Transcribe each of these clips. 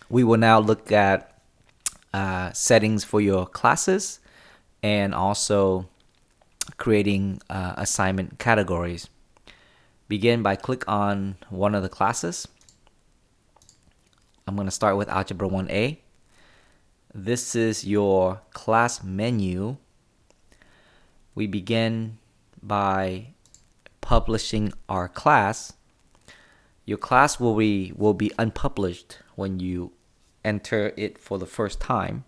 We will now look at settings for your classes and also creating assignment categories. Begin by click on one of the classes. I'm going to start with Algebra 1A. This is your class menu. We begin by publishing our class. Your class will be unpublished when you enter it for the first time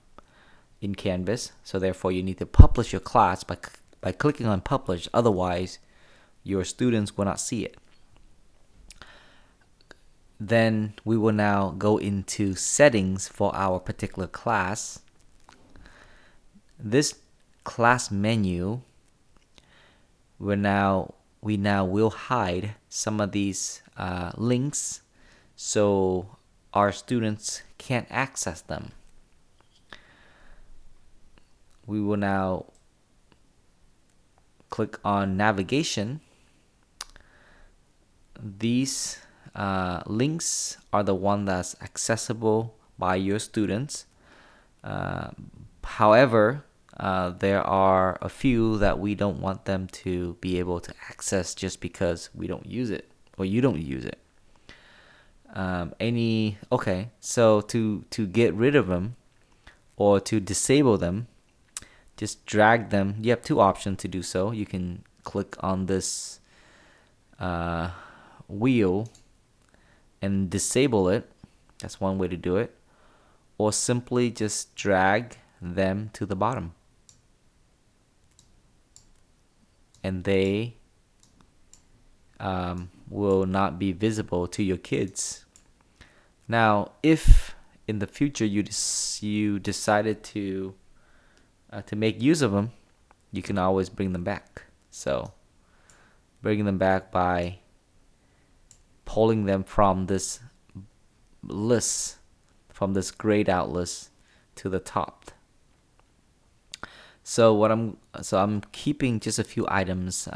in Canvas. So therefore, you need to publish your class by clicking on publish. Otherwise, your students will not see it. Then we will now go into settings for our particular class. This class menu, we now will hide some of these links so our students can't access them. We will now click on navigation. These links are the one that's accessible by your students. However, there are a few that we don't want them to be able to access just because we don't use it or you don't use it. So to get rid of them or to disable them, just drag them. You have two options to do so. You can click on this wheel and disable it. That's one way to do it. Or simply just drag them to the bottom. And they will not be visible to your kids. Now, if in the future you decided to make use of them, you can always bring them back. So, bringing them back by pulling them from this list, from this grayed out list to the top. So I'm keeping just a few items.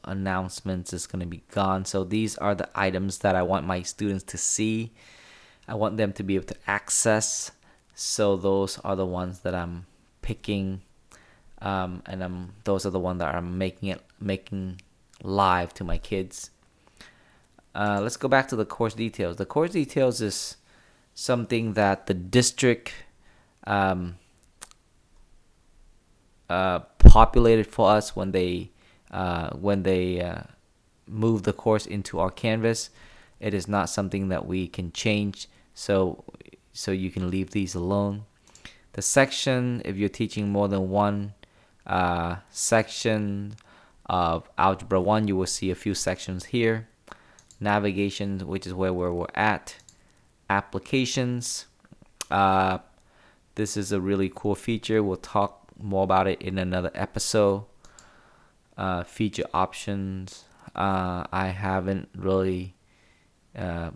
Announcements is going to be gone. So these are the items that I want my students to see. I want them to be able to access. So those are the ones that I'm picking, and those are the ones that I'm making live to my kids. Let's go back to the course details. The course details is something that the district populated for us when they move the course into our Canvas. It is not something that we can change, so you can leave these alone. The section, if you're teaching more than one section of Algebra 1, you will see a few sections here. Navigation, which is where we're at. Applications. This is a really cool feature. We'll talk more about it in another episode. Feature options. I haven't really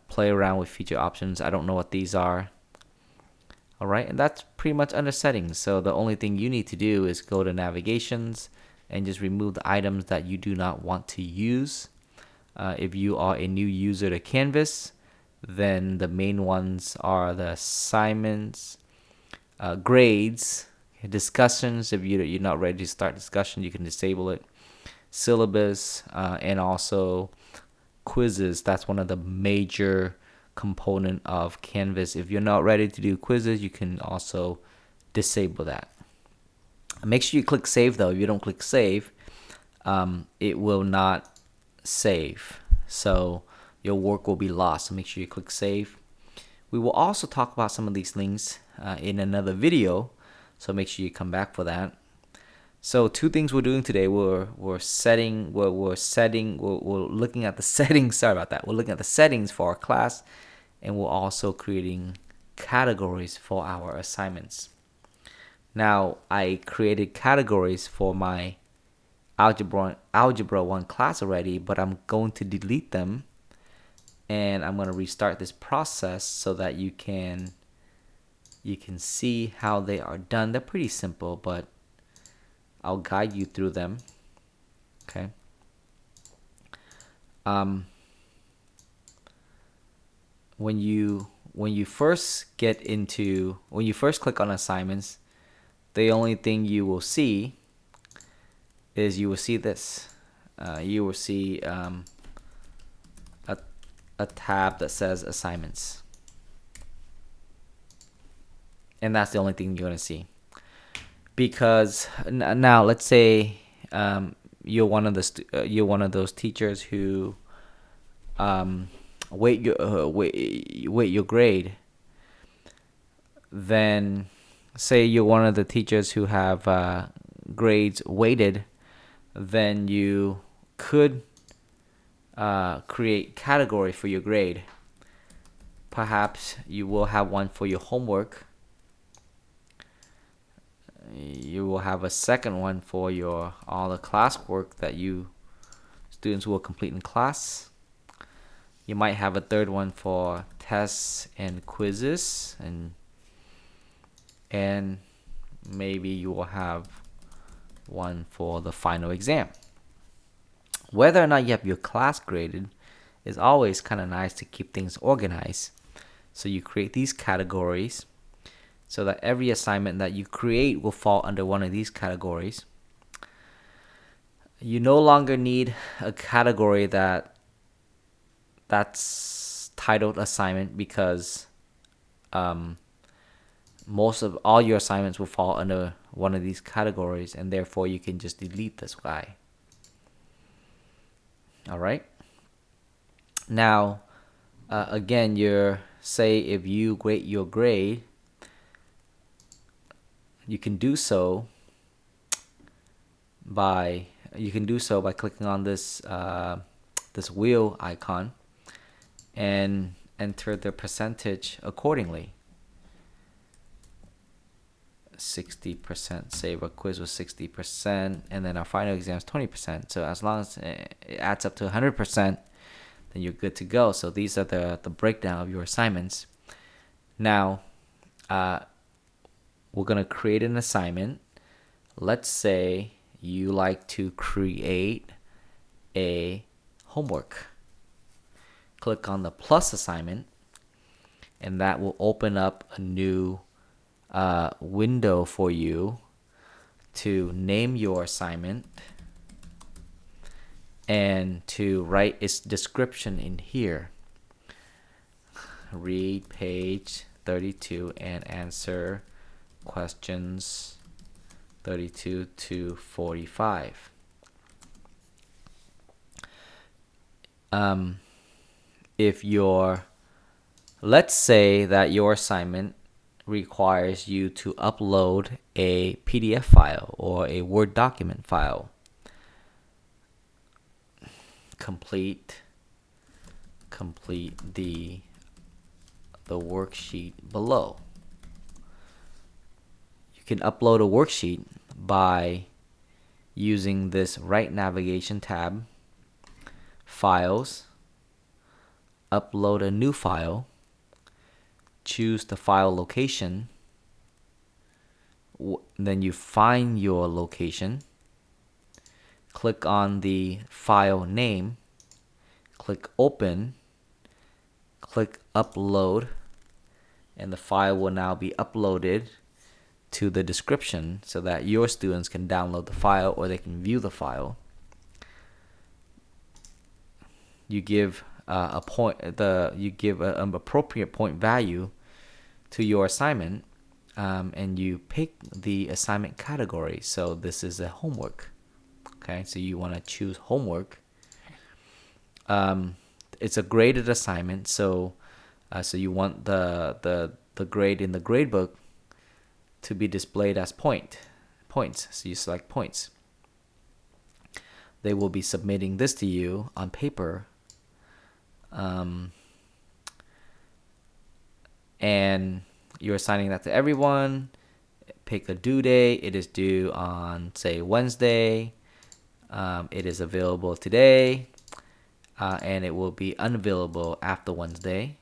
played around with feature options. I don't know what these are. All right, and that's pretty much under settings. So the only thing you need to do is go to navigations and just remove the items that you do not want to use. If you are a new user to Canvas, then the main ones are the assignments, grades, discussions. If you're not ready to start discussion, you can disable it. Syllabus, and also quizzes. That's one of the major component of Canvas. If you're not ready to do quizzes, you can also disable that. Make sure you click save though. If you don't click save, it will not save. So your work will be lost. So make sure you click save. We will also talk about some of these links in another video. So make sure you come back for that. So two things we're doing today. We're looking at the settings. Sorry about that. We're looking at the settings for our class, and we're also creating categories for our assignments. Now, I created categories for my Algebra 1 class already, but I'm going to delete them, and I'm going to restart this process so that you can see how they are done. They're pretty simple, but I'll guide you through them. Okay. when you first click on assignments, the only thing you will see is you will see this. You will see a tab that says assignments, and that's the only thing you're gonna see. Because now, let's say you're one of those teachers who weight your grade. Then, say you're one of the teachers who have grades weighted, then you could create category for your grade. Perhaps you will have one for your homework. You will have a second one for all the classwork that students will complete in class. You might have a third one for tests and quizzes, and maybe you will have one for the final exam. Whether or not you have your class graded is always kind of nice to keep things organized. So you create these categories so that every assignment that you create will fall under one of these categories. You no longer need a category that's titled assignment, because most of all your assignments will fall under one of these categories, and therefore you can just delete this guy. All right. Now, again, say if you grade your grade, you can do so by clicking on this wheel icon and enter the percentage accordingly. 60%. Say our quiz was 60%, and then our final exam is 20%. So as long as it adds up to 100%, then you're good to go. So these are the breakdown of your assignments. Now, we're gonna create an assignment. Let's say you like to create a homework. Click on the plus assignment, and that will open up a new window for you to name your assignment and to write its description in here. Read page 32 and answer questions 32 to 45. Let's say that your assignment requires you to upload a PDF file or a Word document file. Complete the worksheet below. You can upload a worksheet by using this right navigation tab, Files, Upload a new file, choose the file location, then you find your location, click on the file name, click open, click upload, and the file will now be uploaded to the description so that your students can download the file or they can view the file. You give an appropriate point value to your assignment, and you pick the assignment category. So this is a homework. Okay, so you want to choose homework. It's a graded assignment, so you want the grade in the gradebook to be displayed as points. So you select points. They will be submitting this to you on paper, and you're assigning that to everyone. Pick a due date. It is due on, say, Wednesday. It is available today, and it will be unavailable after Wednesday.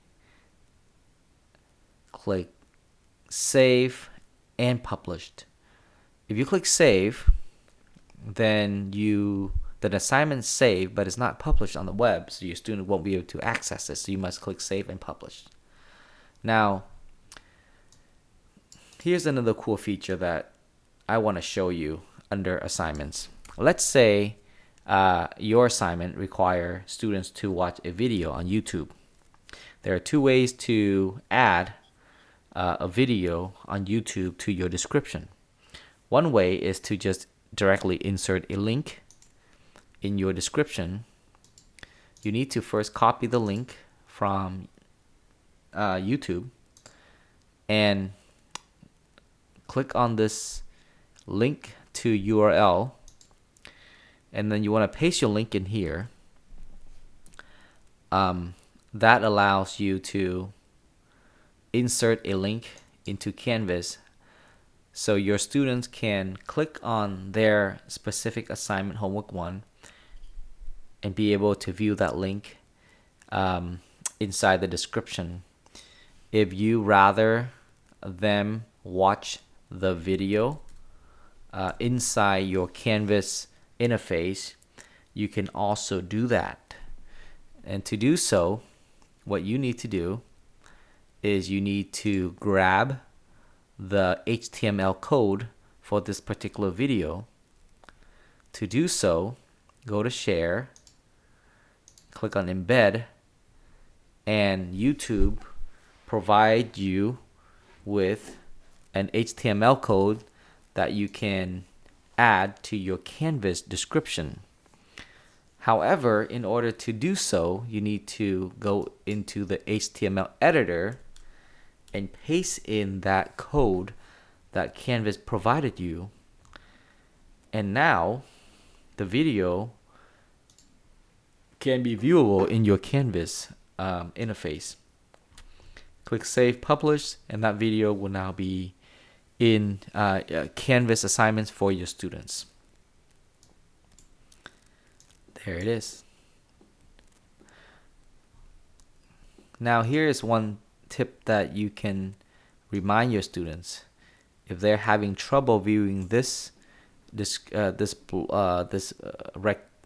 Click Save and Published. If you click Save, then you The assignment's saved, but it's not published on the web, so your student won't be able to access it. So you must click Save and Publish. Now, here's another cool feature that I want to show you under assignments. Let's say your assignment requires students to watch a video on YouTube. There are two ways to add a video on YouTube to your description. One way is to just directly insert a link in your description. You need to first copy the link from YouTube and click on this link to URL, and then you want to paste your link in here. That allows you to insert a link into Canvas so your students can click on their specific assignment, homework 1, and be able to view that link inside the description. If you rather them watch the video inside your Canvas interface, you can also do that. And to do so, what you need to do is you need to grab the HTML code for this particular video. To do so, go to Share, click on Embed, and YouTube provide you with an HTML code that you can add to your Canvas description. However, in order to do so, you need to go into the HTML editor and paste in that code that Canvas provided you. And now the video can be viewable in your Canvas interface. Click Save, Publish, and that video will now be in Canvas assignments for your students. There it is. Now here is one tip that you can remind your students. If they're having trouble viewing this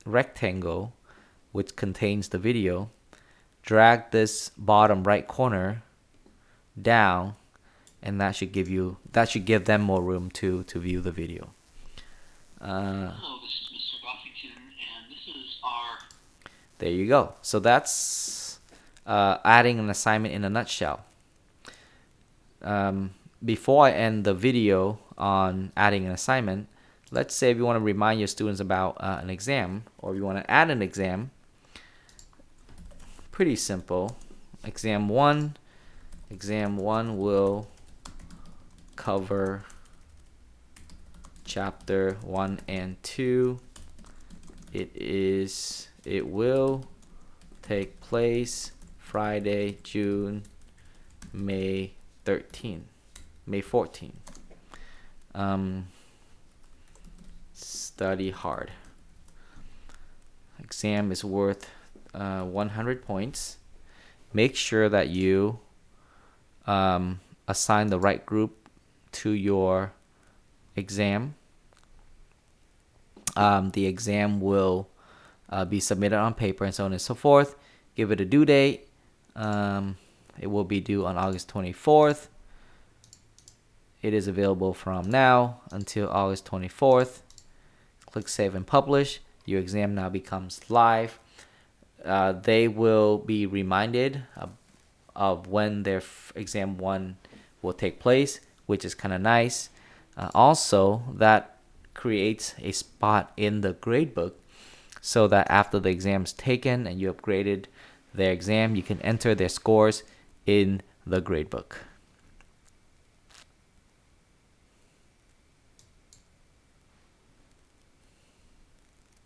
rectangle which contains the video, drag this bottom right corner down, and that should give them more room to view the video. Hello, this is Mr. Buffington, and this is our... There you go. So that's adding an assignment in a nutshell. Before I end the video on adding an assignment, let's say if you want to remind your students about an exam, or you want to add an exam, pretty simple. Exam 1 will cover chapter 1 and 2. It will take place Friday, May 14. Study hard. Exam is worth 100 points. Make sure that you assign the right group to your exam. The exam will be submitted on paper and so on and so forth. Give it a due date. It will be due on August 24th. It is available from now until August 24th. Click Save and Publish. Your exam now becomes live. They will be reminded of when their exam 1 will take place, which is kind of nice. Also, that creates a spot in the gradebook so that after the exam is taken and you upgraded their exam, you can enter their scores in the gradebook.